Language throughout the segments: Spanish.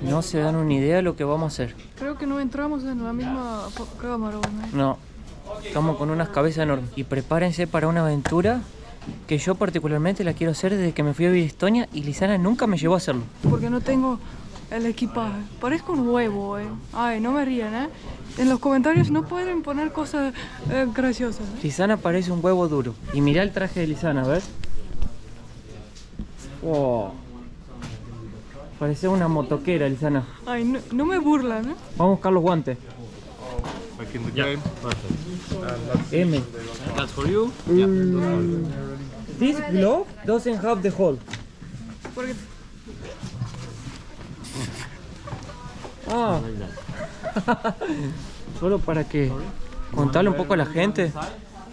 No se dan una idea de lo que vamos a hacer. Creo que no entramos en la misma cámara, ¿no? No, estamos con unas cabezas enormes. Y prepárense para una aventura que yo particularmente la quiero hacer desde que me fui a vivir a Estonia y Lizana nunca me llevó a hacerlo. Porque no tengo el equipaje. Parezco un huevo, Ay, no me rían, En los comentarios no pueden poner cosas graciosas. Lizana parece un huevo duro. Y mirá el traje de Lizana, ¿ves? Wow. Parece una motoquera, Lizana. Ay, no me burlan, Vamos a buscar los guantes. Like in the game. M. That's for you. This glove doesn't have the hole. Porque Ah. Solo para que contarle un poco a la gente.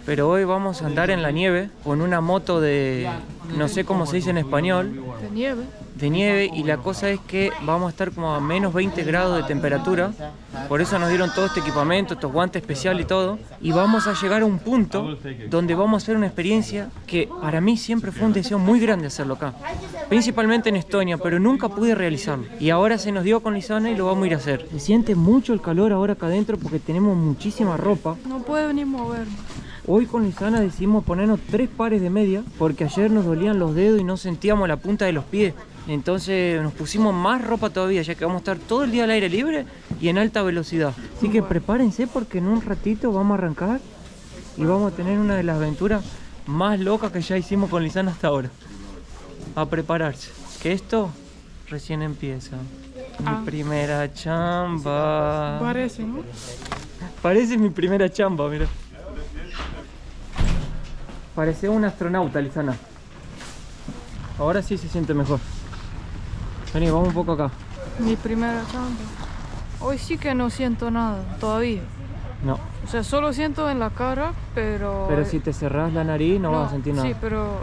Pero hoy vamos a andar en la nieve con una moto de, no sé cómo se dice en español, de nieve. de nieve, y la cosa es que vamos a estar como a menos 20 grados de temperatura. Por eso nos dieron todo este equipamiento, estos guantes especiales y todo. Y vamos a llegar a un punto donde vamos a hacer una experiencia que para mí siempre fue un deseo muy grande hacerlo acá. Principalmente en Estonia, pero nunca pude realizarlo. Y ahora se nos dio con Lizana y lo vamos a ir a hacer. Se siente mucho el calor ahora acá adentro porque tenemos muchísima ropa. No puedo ni moverme. Hoy con Lizana decidimos ponernos 3 pares de media porque ayer nos dolían los dedos y no sentíamos la punta de los pies. Entonces nos pusimos más ropa todavía, ya que vamos a estar todo el día al aire libre y en alta velocidad. Así que prepárense porque en un ratito vamos a arrancar y vamos a tener una de las aventuras más locas que ya hicimos con Lizana hasta ahora. A prepararse, que esto recién empieza. Mi primera chamba. Parece, ¿no? Parece mi primera chamba, mira. Parece un astronauta, Lizana. Ahora sí se siente mejor. Vení, vamos un poco acá. Mi primera chamba. Hoy sí que no siento nada, todavía. No. O sea, solo siento en la cara, pero... Pero si te cerrás la nariz no vas a sentir nada. Sí, pero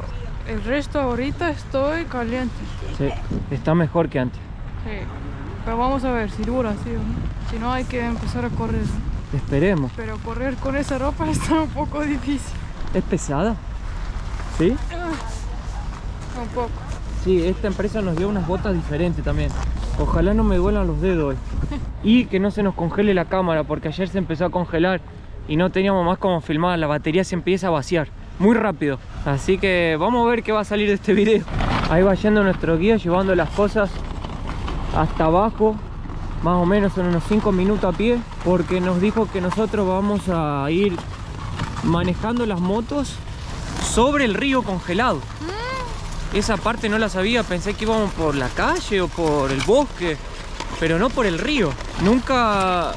el resto ahorita estoy caliente. Sí, está mejor que antes. Sí. Pero vamos a ver si dura, ¿sí o no? Si no hay que empezar a correr, ¿no? Esperemos. Pero correr con esa ropa está un poco difícil. ¿Es pesada? ¿Sí? Un poco. Sí, esta empresa nos dio unas botas diferentes también. Ojalá no me duelan los dedos hoy. Y que no se nos congele la cámara, porque ayer se empezó a congelar y no teníamos más cómo filmar. La batería se empieza a vaciar muy rápido. Así que vamos a ver qué va a salir de este video. Ahí va yendo nuestro guía llevando las cosas hasta abajo. Más o menos en unos 5 minutos a pie, porque nos dijo que nosotros vamos a ir manejando las motos sobre el río congelado. Esa parte no la sabía, pensé que íbamos por la calle o por el bosque, pero no por el río. Nunca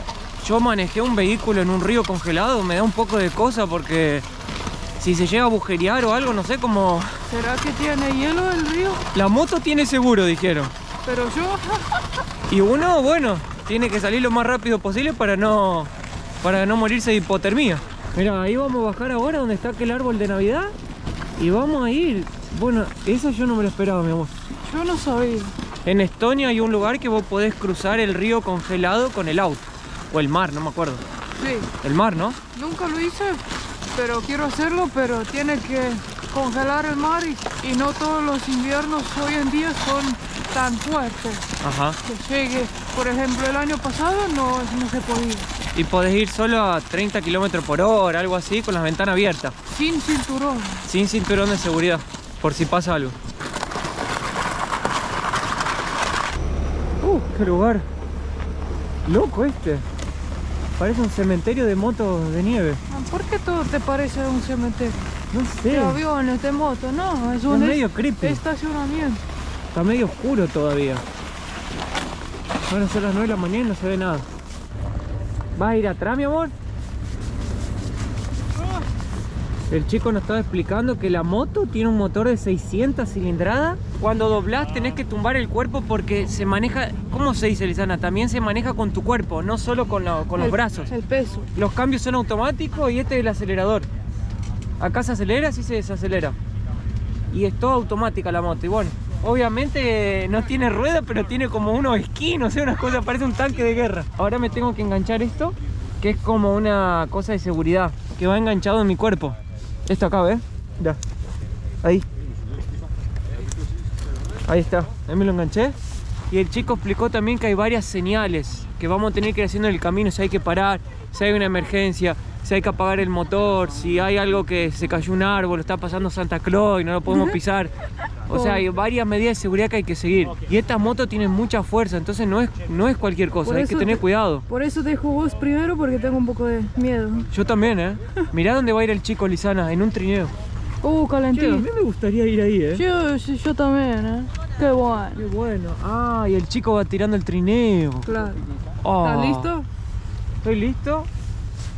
yo manejé un vehículo en un río congelado, me da un poco de cosa porque si se llega a agujerear o algo, no sé cómo... ¿Será que tiene hielo el río? La moto tiene seguro, dijeron. Pero yo... Y uno, bueno, tiene que salir lo más rápido posible para no morirse de hipotermia. Mira, ahí vamos a bajar ahora donde está aquel árbol de Navidad y vamos a ir. Bueno, eso yo no me lo esperaba, mi amor. Yo no sabía. En Estonia hay un lugar que vos podés cruzar el río congelado con el auto. O el mar, no me acuerdo. Sí. El mar, ¿no? Nunca lo hice, pero quiero hacerlo, pero tiene que congelar el mar y no todos los inviernos hoy en día son tan fuertes. Ajá. Que llegue, por ejemplo, el año pasado no se podía. Y podés ir solo a 30 km/h, algo así, con las ventanas abiertas. Sin cinturón. Sin cinturón de seguridad, por si pasa algo. ¡Qué lugar! Loco este. Parece un cementerio de motos de nieve. ¿Por qué todo te parece un cementerio? No sé. De aviones, de motos, no. Es un medio creepy. estacionamiento. Está medio oscuro todavía. Ahora son las 9 de la mañana y no se ve nada. ¿Vas a ir atrás, mi amor? El chico nos estaba explicando que la moto tiene un motor de 600 cilindradas. Cuando doblás tenés que tumbar el cuerpo porque se maneja... ¿Cómo se dice, Lizana? También se maneja con tu cuerpo, no solo con los brazos. El peso. Los cambios son automáticos y este es el acelerador. Acá se acelera, sí se desacelera. Y es todo automática la moto. Y bueno, obviamente no tiene rueda, pero tiene como unos esquí, no sé, unas cosas, parece un tanque de guerra. Ahora me tengo que enganchar esto, que es como una cosa de seguridad, que va enganchado en mi cuerpo. Esto acá, ¿ves? Ya. Ahí. Ahí está. Ahí me lo enganché. Y el chico explicó también que hay varias señales que vamos a tener que ir haciendo en el camino, si hay que parar, si hay una emergencia, si hay que apagar el motor, si hay algo que se cayó un árbol, está pasando Santa Claus y no lo podemos pisar. O sea, hay varias medidas de seguridad que hay que seguir. Y estas motos tienen mucha fuerza, entonces no es cualquier cosa, hay que tener cuidado. Por eso dejo vos primero, porque tengo un poco de miedo. Yo también, ¿eh? Mirá dónde va a ir el chico, Lisana, en un trineo. Che, a Calentito. mí me gustaría ir ahí, ¿eh? Yo también, ¿eh? Qué bueno. Qué bueno. Ah, y el chico va tirando el trineo. Claro. Oh. ¿Estás listo? ¿Estoy listo?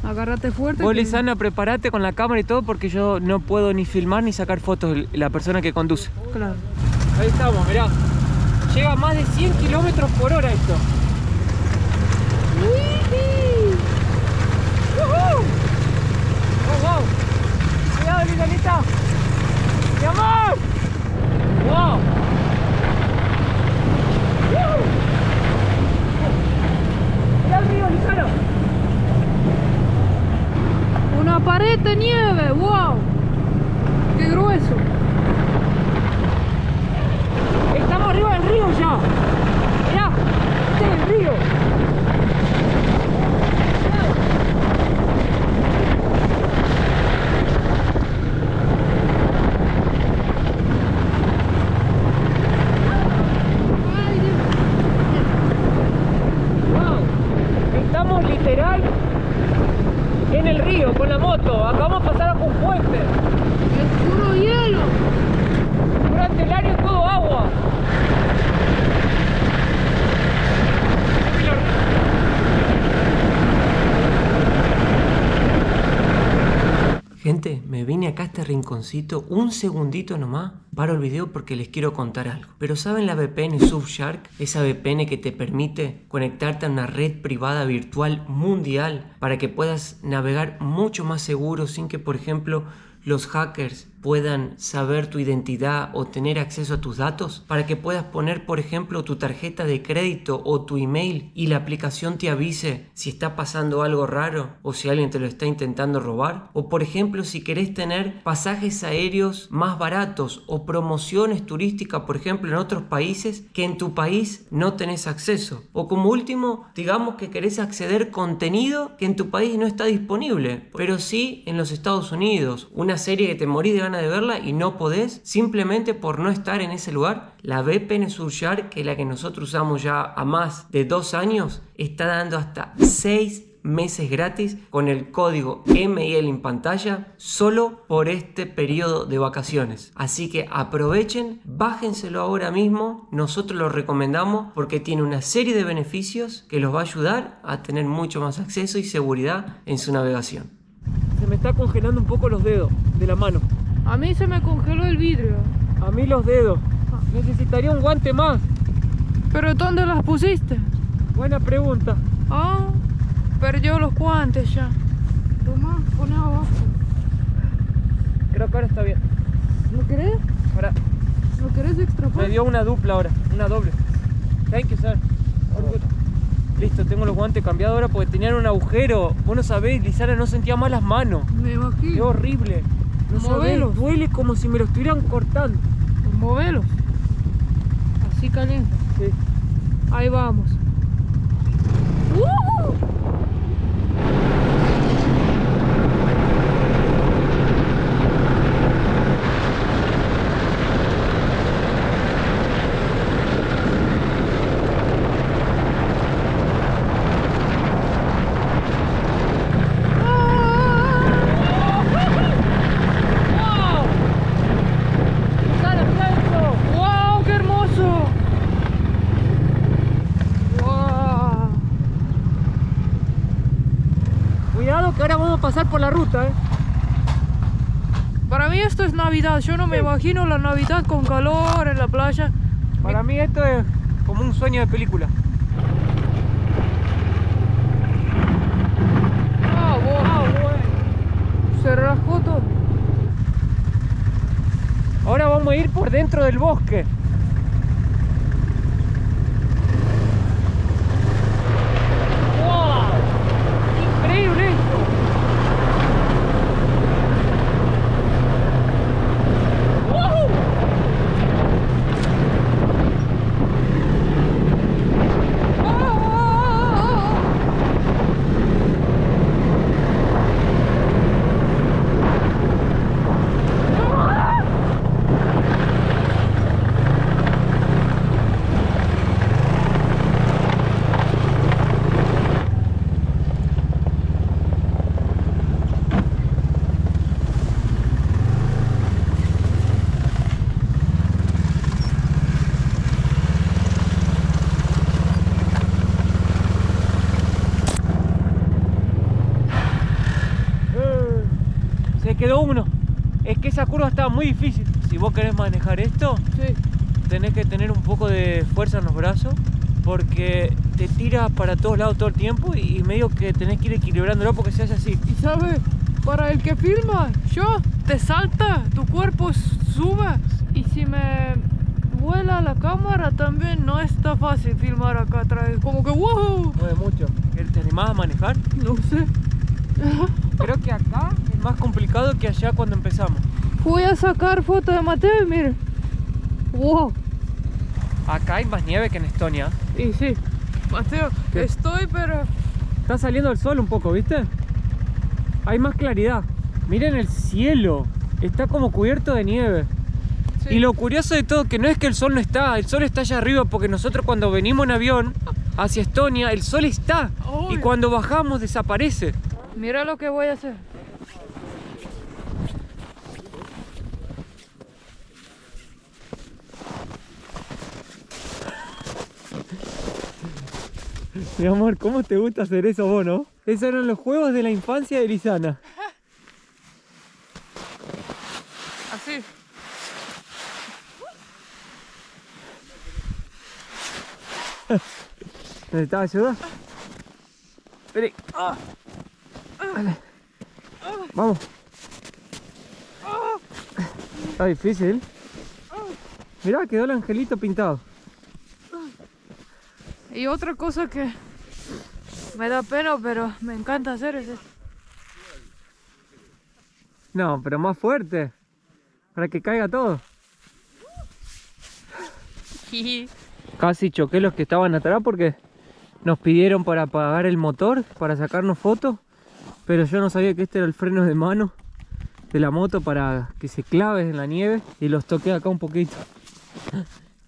Agárrate fuerte. Vos, que- Lisana, prepárate con la cámara y todo porque yo no puedo ni filmar ni sacar fotos de la persona que conduce. Claro. Ahí estamos, mirá. Llega a más de 100 kilómetros por hora esto. ¡Woohoo! ¡Oh, wow! ¡Cuidado, Lisanita! ¡Mi amor! ¡Wow! ¡Woo! ¡Mirá el río, Lisana! Una pared de nieve, wow. Qué grueso. Estamos arriba del río ya. Mirá, este es el río. Wow, estamos literal en el río con la moto. Acabamos de pasar por un puente. Es puro hielo. Durante el año todo agua. Gente, me vine acá a este rinconcito un segundito nomás. Paro el video porque les quiero contar algo. Pero ¿saben la VPN Surfshark? Esa VPN que te permite conectarte a una red privada virtual mundial para que puedas navegar mucho más seguro sin que, por ejemplo, los hackers puedan saber tu identidad o tener acceso a tus datos, para que puedas poner, por ejemplo, tu tarjeta de crédito o tu email y la aplicación te avise si está pasando algo raro o si alguien te lo está intentando robar, o por ejemplo si querés tener pasajes aéreos más baratos o promociones turísticas, por ejemplo, en otros países que en tu país no tenés acceso, o como último, digamos que querés acceder contenido que en tu país no está disponible, pero sí en los Estados Unidos, una serie que te morís de ganas de verla y no podés simplemente por no estar en ese lugar. La VPN Surfshark, que es la que nosotros usamos ya a más de 2 años, está dando hasta 6 meses gratis con el código MIL en pantalla solo por este periodo de vacaciones. Así que aprovechen, bájenselo ahora mismo, nosotros lo recomendamos porque tiene una serie de beneficios que los va a ayudar a tener mucho más acceso y seguridad en su navegación. Se me está congelando un poco los dedos de la mano. A mí se me congeló el vidrio. A mí los dedos. Necesitaría un guante más. ¿Pero dónde las pusiste? Buena pregunta. Ah, perdió los guantes ya. Toma, poné abajo. Creo que ahora está bien. ¿Lo querés? Ahora, ¿Lo querés me extrapolar? dio una dupla ahora, una doble. Thank you, sir. Listo, tengo los guantes cambiados ahora porque tenían un agujero. Vos no sabés, Lisana, no sentía más las manos. Me Qué imagino. horrible. No sabés, Movelos. duele como si me lo estuvieran cortando. Movelos. Así caliente. Sí. Ahí vamos. ¡Wow! ¡Qué hermoso! ¡Wow! Cuidado que ahora vamos a pasar por la ruta, Para mí esto es Navidad. Yo no me imagino la Navidad con calor en la playa. Para mí esto es como un sueño de película. Ah, bueno. Se rascó todo. Ahora vamos a ir por dentro del bosque. ¡Wow! ¡Increíble esto! ¡Wow! me quedó uno. Es que esa curva estaba muy difícil. Si vos querés manejar esto, Sí. tenés que tener un poco de fuerza en los brazos, porque te tira para todos lados todo el tiempo y medio que tenés que ir equilibrándolo porque se hace así. Y sabe, para el que filma, yo te salta, tu cuerpo sube. Y si me vuela la cámara también no está fácil filmar acá atrás. Como que wow. Mueve mucho. ¿Te animás a manejar? No sé. Creo que acá es más complicado que allá cuando empezamos. Voy a sacar foto de Mateo y mire. Wow. Acá hay más nieve que en Estonia. Y sí, Mateo, ¿Qué? estoy pero... Está saliendo el sol un poco, ¿viste? Hay más claridad. Miren el cielo. Está como cubierto de nieve. Sí. Y lo curioso de todo que no es que el sol no está. El sol está allá arriba porque nosotros cuando venimos en avión hacia Estonia, el sol está. Uy. Y cuando bajamos desaparece. Mira lo que voy a hacer. Mi amor, ¿cómo te gusta hacer eso vos, no? Esos eran los juegos de la infancia de Lisana. Así. ¿Necesitas ayuda? Vení. Dale. Vamos. Está difícil. Mirá, quedó el angelito pintado. Y otra cosa que me da pena, pero me encanta hacer es esto. No, pero más fuerte. Para que caiga todo. Casi choqué los que estaban atrás porque nos pidieron para apagar el motor, para sacarnos fotos. Pero yo no sabía que este era el freno de mano de la moto para que se clave en la nieve. Y los toqué acá un poquito.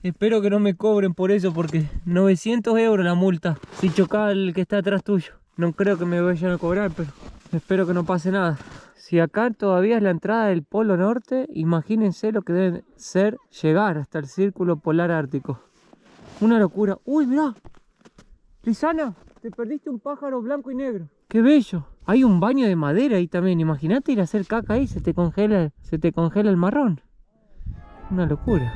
Espero que no me cobren por eso porque 900 euros la multa si chocaba el que está atrás tuyo. No creo que me vayan a cobrar, pero espero que no pase nada. Si acá todavía es la entrada del Polo Norte, imagínense lo que debe ser llegar hasta el Círculo Polar Ártico. Una locura. ¡Uy, mirá! Lisana, te perdiste un pájaro blanco y negro. ¡Qué bello! Hay un baño de madera ahí también. Imagínate ir a hacer caca ahí, se te congela el marrón. Una locura.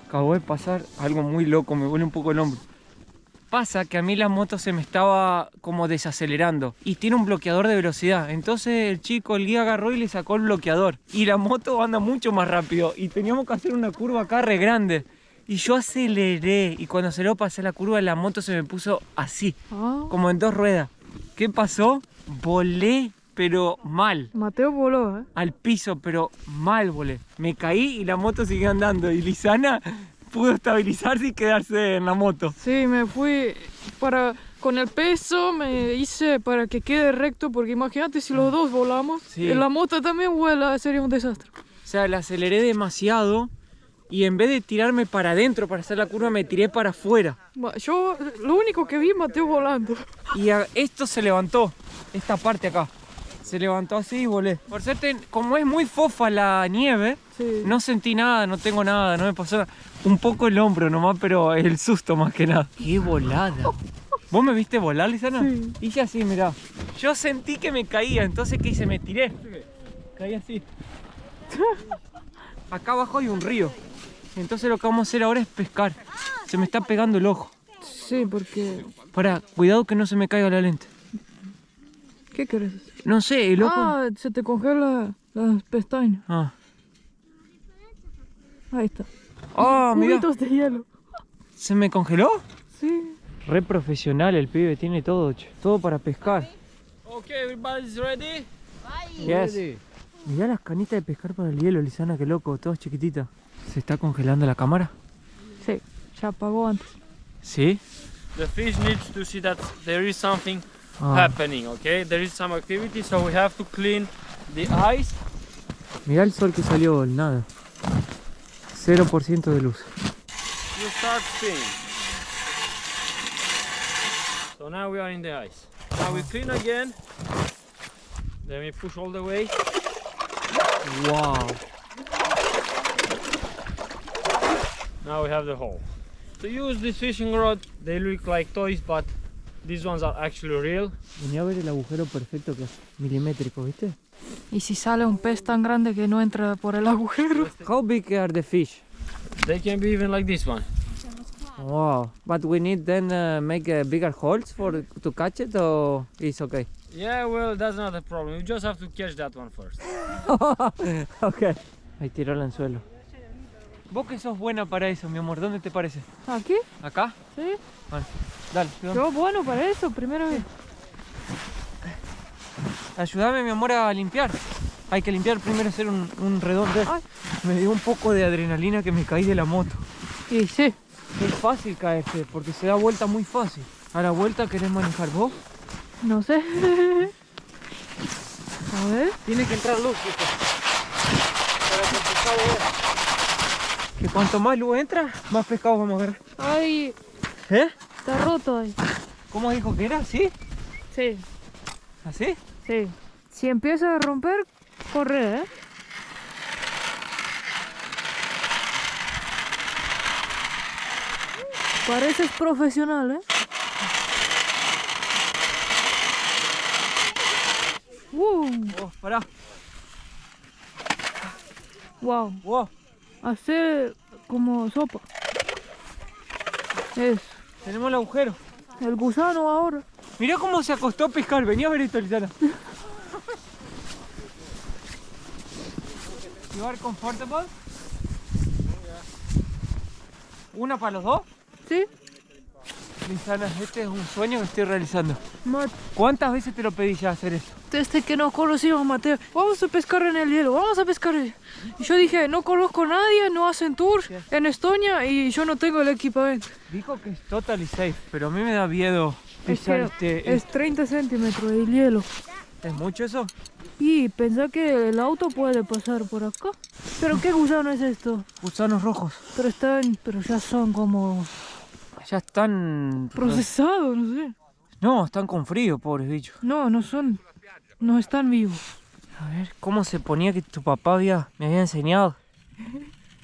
Acabó de pasar algo muy loco, me duele un poco el hombro. Pasa que a mí la moto se me estaba como desacelerando y tiene un bloqueador de velocidad. Entonces el chico, el guía, agarró y le sacó el bloqueador. Y la moto anda mucho más rápido y teníamos que hacer una curva acá re grande. Y yo aceleré y cuando aceleró para hacer la curva la moto se me puso así, como en dos ruedas. ¿Qué pasó? Volé, pero mal. Mateo voló, ¿eh? Al piso, pero mal volé. Me caí y la moto siguió andando. Y Lisana pudo estabilizarse y quedarse en la moto. Sí, me fui con el peso, me hice para que quede recto, porque imagínate si los dos volamos, Sí. la moto también vuela, sería un desastre. O sea, la aceleré demasiado y en vez de tirarme para adentro para hacer la curva, me tiré para afuera. Yo lo único que vi, Mateo volando. Y esto se levantó, esta parte acá. Se levantó así y volé. Por suerte, como es muy fofa la nieve, Sí. no sentí nada, no tengo nada, no me pasó nada. Un poco el hombro nomás, pero el susto más que nada. ¡Qué volada! ¿Vos me viste volar, Lisana? Sí. Hice así, mirá. Yo sentí que me caía, entonces ¿qué hice? Me tiré. Caí así. Acá abajo hay un río. Entonces lo que vamos a hacer ahora es pescar. Se me está pegando el ojo. Sí, porque... Pará, cuidado que no se me caiga la lente. ¿Qué querés? No sé, el ojo... Ah, se te congela las pestañas. Ah. Ahí está. Ah, mirá. Cubitos de hielo. ¿Se me congeló? Sí. Re profesional el pibe, tiene todo, che. Todo para pescar. Okay, everybody's ready? Yes. Mirá las canitas de pescar para el hielo, Lisana, qué loco, todas chiquititas. ¿Se está congelando la cámara? Sí, ya apagó antes. ¿Sí? the fish needs to see that there is something Ah. happening, okay? There is some activity, so we have to clean the ice. Mirá el sol que salió, nada. 0% de luz. You start spinning. So now we are in the ice. Now we clean again. Then we push all the way. Wow. Now we have the hole. To use this fishing rod, they look like toys, but these ones are actually real. Venía a ver el agujero perfecto que es milimétrico, ¿viste? Y si sale un pez tan grande que no entra por el agujero. How big are the fish? They can be even like this one. Wow. But we need then make bigger holes to catch it, or it's okay? Yeah, well, that's not a problem. You just have to catch that one first. Okay. Ahí tiró el anzuelo. Vos que sos buena para eso, mi amor, ¿dónde te parece? ¿Aquí? ¿Acá? Sí. Bueno, dale, ayúdame. Yo bueno para eso, primero vez. Ayúdame, mi amor, a limpiar. Hay que limpiar primero, hacer un redondo. Ay. Me dio un poco de adrenalina que me caí de la moto. Y sí. Es fácil caerse, porque se da vuelta muy fácil. A la vuelta querés manejar vos. No sé. A ver. Tiene que entrar luz, chico. Para que el pescado vea. Que cuanto más luz entra, más pescado vamos a ver. Ay, ¿Eh? está roto ahí. ¿Cómo dijo que era? ¿Así? Sí, ¿Así? sí. Si empieza a romper, corre, ¿eh? Pareces profesional, ¿eh? Oh, pará. Wow. Wow. Hacer como sopa. Es Tenemos el agujero. el gusano ahora. Mirá cómo se acostó a pescar. Vení a ver esto, Lizana. You are comfortable? ¿Una para los dos? ¿Sí? Lizana, este es un sueño que estoy realizando. Mat- ¿Cuántas veces te lo pedí ya hacer esto? Desde que nos conocimos, Mateo, vamos a pescar en el hielo, vamos a pescar. Y yo dije, no conozco a nadie, no hacen tour en Estonia y yo no tengo el equipamiento. Dijo que es totally safe, pero a mí me da miedo Es pisar que es 30 centímetros el hielo. ¿Es mucho eso? Y pensá que el auto puede pasar por acá. ¿Pero qué gusano es esto? Gusanos rojos. Pero ya son como Ya están... procesados, no sé. No, están con frío, pobres bichos. No están vivos. A ver, ¿cómo se ponía que tu papá me había enseñado?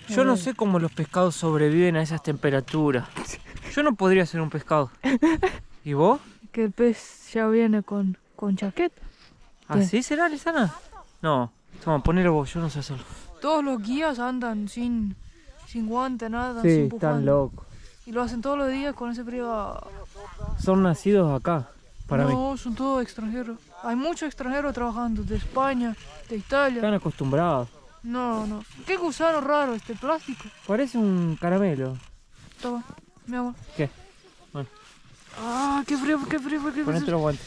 Yo no sé cómo los pescados sobreviven a esas temperaturas. Yo no podría ser un pescado. ¿Y vos? Que el pez ya viene con chaqueta. ¿Así será, Lizana? No, toma, ponelo vos, yo no sé hacerlo. Todos los guías andan sin guante, nada, Sí, sin están bufanda. locos. Y lo hacen todos los días con ese frío. Son nacidos acá, para mí. No, son todos extranjeros. Hay muchos extranjeros trabajando, de España, de Italia. Están acostumbrados. No. Qué gusano raro este plástico. Parece un caramelo. Toma, mi amor. ¿Qué? Bueno, Ah, qué frío. ponete los guantes.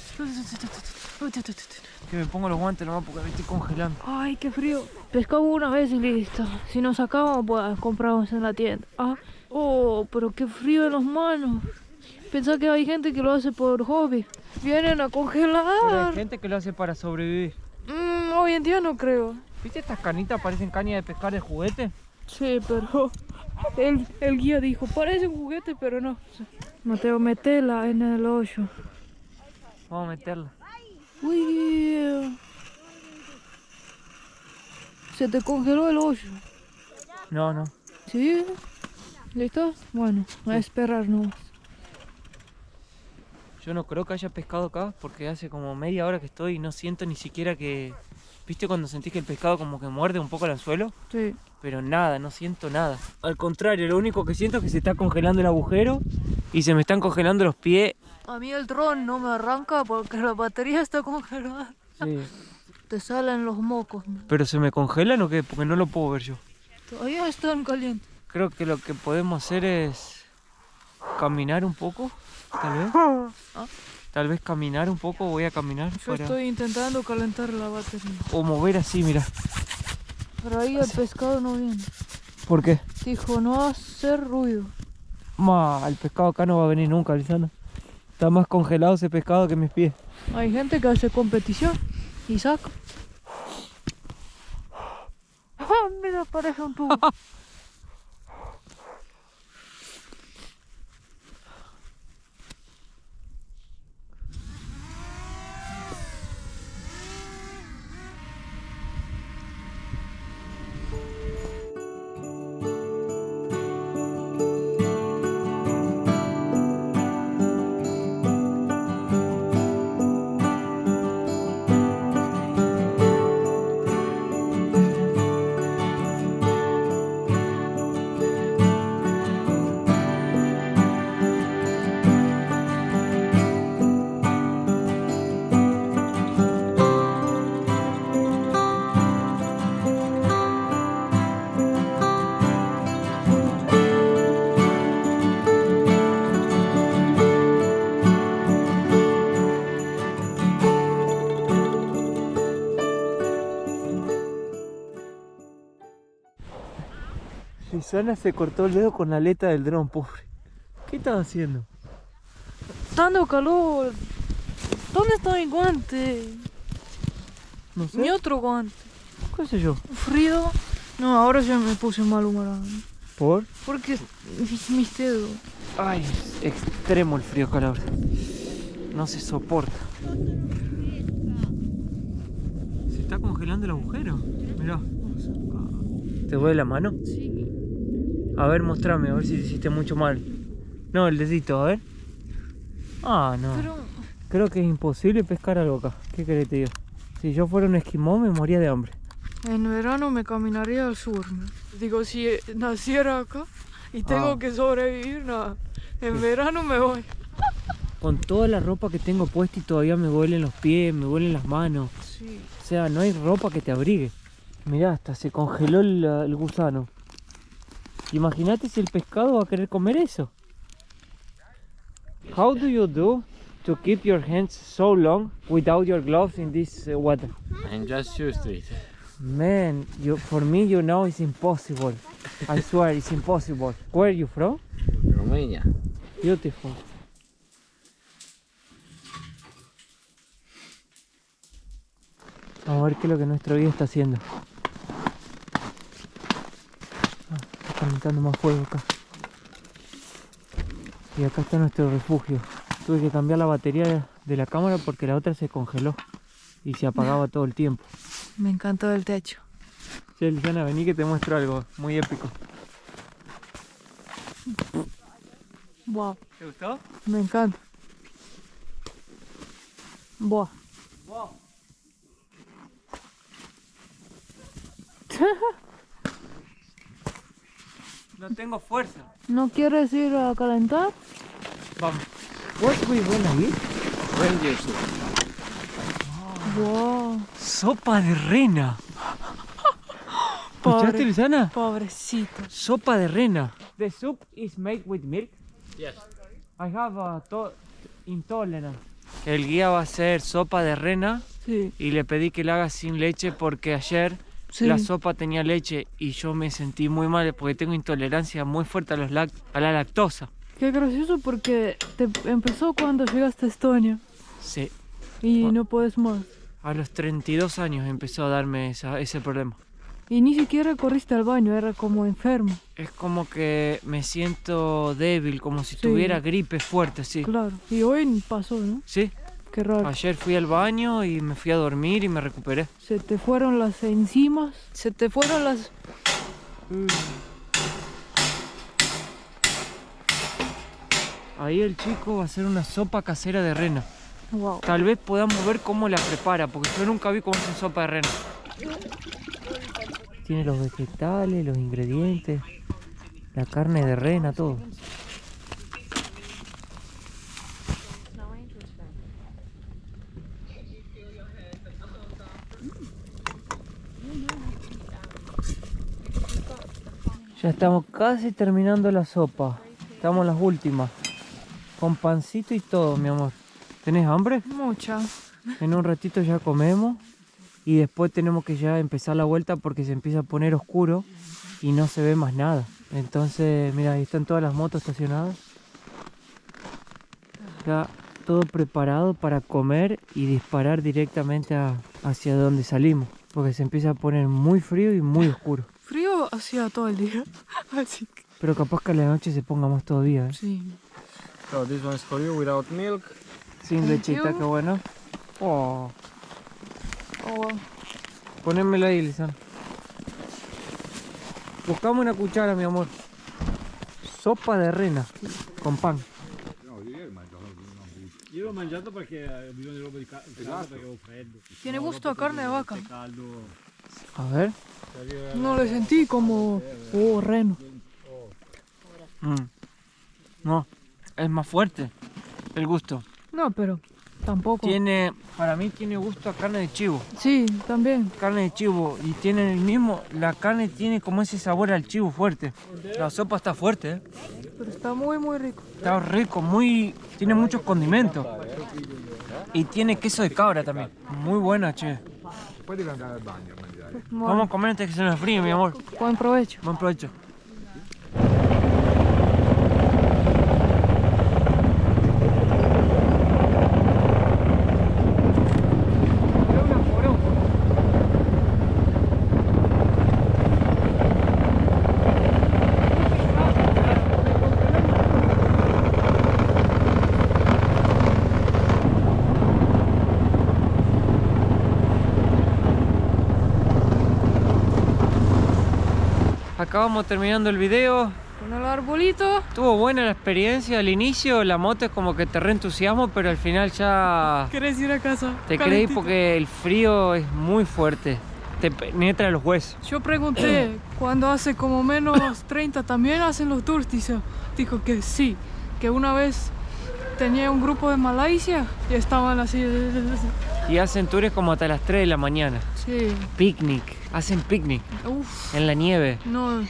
Que me pongo los guantes nomás porque me estoy congelando. Ay, qué frío. Pescamos una vez y listo. Si nos sacamos, pues compramos en la tienda. Ah, oh, pero qué frío en las manos. Pensá que hay gente que lo hace por hobby. Vienen a Pero hay congelar. gente que lo hace para sobrevivir. Hoy en día no creo. ¿Viste estas canitas? Parecen cañas de pescar de juguete. Sí, pero el guía dijo, parece un juguete, pero no. Mateo, metela en el hoyo. Vamos a meterla. Uy, se te congeló el hoyo. No. ¿Sí? ¿Listo? Bueno, a esperar nomás. Yo no creo que haya pescado acá porque hace como media hora que estoy y no siento ni siquiera que... ¿Viste cuando sentís que el pescado como que muerde un poco el anzuelo? Sí. Pero nada, no siento nada. Al contrario, lo único que siento es que se está congelando el agujero y se me están congelando los pies. A mí el dron no me arranca porque la batería está congelada. Sí. Te salen los mocos. ¿No? ¿Pero se me congelan o qué? Porque no lo puedo ver yo. Todavía están calientes. Creo que lo que podemos hacer es caminar un poco, tal vez. Tal vez caminar un poco, voy a caminar Yo para... estoy intentando calentar la batería. O mover así, mira. Pero ahí el pescado no viene. ¿Por qué? Dijo, no hacer ruido. El pescado acá no va a venir nunca, Lizana. Está más congelado ese pescado que mis pies. Hay gente que hace competición y saca. Mira, parece un tubo. Susana se cortó el dedo con la aleta del dron, pobre. ¿Qué estás haciendo? Dando calor. ¿Dónde está mi guante? No sé. Mi otro guante. ¿Qué sé yo? Frío. No, ahora ya me puse malhumorado. ¿Por? Porque mis dedos. Ay, es extremo el frío acá, Laura. No se soporta. Se está congelando el agujero. Mirá. ¿Te duele la mano? Sí. A ver, mostrame, a ver si te hiciste mucho mal. No, el dedito, a ver. Ah, no. Pero Creo que es imposible pescar algo acá. ¿Qué querés que te diga? Si yo fuera un esquimó me moría de hambre. en verano me caminaría al sur, ¿no? Digo, si naciera acá y tengo que sobrevivir, nada. En verano me voy. Con toda la ropa que tengo puesta y todavía me duelen los pies, me duelen las manos. Sí. O sea, no hay ropa que te abrigue. Mirá, hasta se congeló el gusano. Imagínate si el pescado va a querer comer eso. How do you do to keep your hands so long without your gloves in this water? And just used to it. Man, for me, you know, it's impossible. I swear, it's impossible. Where are you from? Romania. Beautiful. Vamos a ver qué es lo que nuestro guía está haciendo. Está calentando más fuego acá. Y acá está nuestro refugio. Tuve que cambiar la batería de la cámara porque la otra se congeló y se apagaba todo el tiempo. Me encantó el techo. Che, Luciana, vení que te muestro algo muy épico. Wow, ¿Te gustó? me encanta. Buah. Wow. No tengo fuerza. ¿No quieres ir a calentar? Vamos. What we gonna eat? Rangers. Wow. Sopa de rena. ¿Escuchaste, Pobre, Luciana? pobrecito. Sopa de rena. The soup is made with milk. Yes. I have intolerance. El guía va a hacer sopa de rena Sí. y le pedí que la haga sin leche porque ayer Sí. la sopa tenía leche y yo me sentí muy mal porque tengo intolerancia muy fuerte a la lactosa. Qué gracioso porque te empezó cuando llegaste a Estonia Sí, y no puedes más. a los 32 años empezó a darme ese problema. Y ni siquiera corriste al baño, era como enfermo. Es como que me siento débil, como si Sí. tuviera gripe fuerte, sí. Claro. Y hoy pasó, ¿no? Sí, Qué raro. ayer fui al baño y me fui a dormir y me recuperé. Se te fueron las enzimas, se te fueron las... Ahí el chico va a hacer una sopa casera de rena. Wow. Tal vez podamos ver cómo la prepara, porque yo nunca vi cómo hacen sopa de rena. Tiene los vegetales, los ingredientes, la carne de rena, todo. Ya estamos casi terminando la sopa. Estamos en las últimas. Con pancito y todo, mi amor. ¿Tenés hambre? Mucha. En un ratito ya comemos. Y después tenemos que ya empezar la vuelta porque se empieza a poner oscuro y no se ve más nada. Entonces, mira, ahí están todas las motos estacionadas. Ya todo preparado para comer y disparar directamente hacia donde salimos. Porque se empieza a poner muy frío y muy oscuro. Frío hacía todo el día. Así que Pero capaz que a la noche se ponga más todavía, ¿eh? sí. So this one's for you without milk. Sin Thank lechita, you. qué bueno. Oh, Oh, ponémela ahí, Lisan. Buscamos una cuchara, mi amor. Sopa de rena con pan. Io l'ho mangiato perché ho bisogno di roba di caldo perché ho freddo. tiene gusto a carne de vaca. Caldo. A ver. No le sentí como reno. No, es más fuerte el gusto. No, pero tampoco. Para mí tiene gusto a carne de chivo. Sí, también. Carne de chivo y tiene el mismo, la carne tiene como ese sabor al chivo fuerte. La sopa está fuerte, ¿eh? Pero está muy, muy rico. Está rico, tiene muchos condimentos. Y tiene queso de cabra también. Muy buena, che. Vamos a comer antes que se nos fríe, mi amor. Buen provecho. Buen provecho. Acá vamos terminando el video. Con el arbolito. Estuvo buena la experiencia al inicio, la moto es como que te reentusiasmo, pero al final ya ¿Querés ir a casa? te creí porque el frío es muy fuerte, te penetra los huesos. Yo pregunté, cuando hace como menos 30 también hacen los tours, dijo que sí, que una vez tenía un grupo de Malasia y estaban así. Y hacen tours como hasta las 3 de la mañana. Sí. Picnic, hacen picnic Uf, en la nieve. no,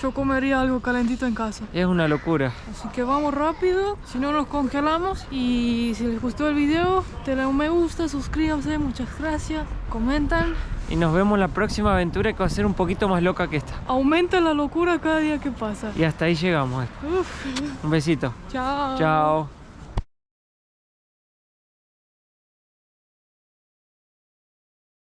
yo comería algo calentito en casa. Es una locura. Así que vamos rápido, si no nos congelamos. Y si les gustó el video, denle un me gusta, suscríbanse, muchas gracias, comentan. Y nos vemos en la próxima aventura que va a ser un poquito más loca que esta. Aumenta la locura cada día que pasa. Y hasta ahí llegamos. Uf, Un besito. chao. Chao.